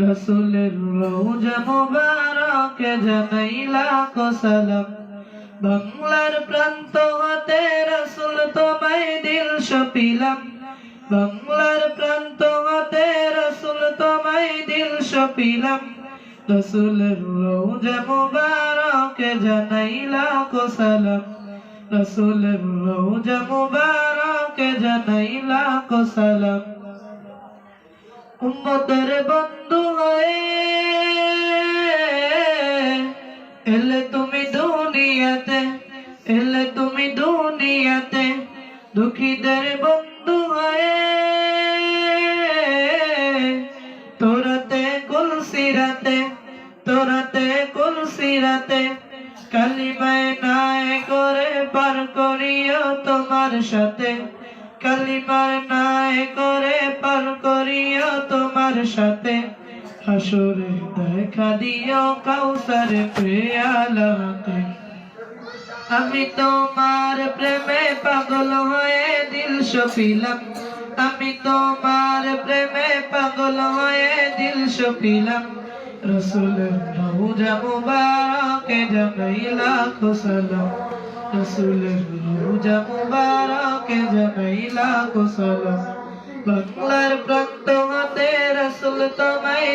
রসুলের রওজা মুবারকে জানাই লাখ সালাম। বাংলার প্রান্ত হতে রসুল তোমায় দিল সপিলাম। বাংলার প্রান্ত হতে রসুল তোমায় দিল সপিলাম। রসুলের রওজা মুবারকে জানাই লাখ সালাম। রসুলের রওজা মুবারকে জানাই লাখ সালাম। উম্মতের বন্ধু হয়ে এলে তুমি দুনিয়াতে, এলে তুমি দুনিয়াতে। দুঃখীদের বন্ধু হয়ে তোরাতে কুলসিরাতে, তোরাতে কুলসিরাতে। কালিমায় নাই করে পার করিও তোমার সাথে। কালিমায় নাই করে পার করিও তোমার সাথে। হাসরে দেখা দিও কাউসারে পেয়ালাতে। আমি তোমার প্রেমে পাগল হয়ে দিল সপিলাম। আমি তোমার প্রেমে পাগল হয়ে দিল সপিলাম। রসুলের রওজা মুবারকে জানাই লাখ সালাম। রসুলের রওজা মুবারকে জানাই লাখ সালাম। বাংলার প্রান্ত হতে রসুল তোমায়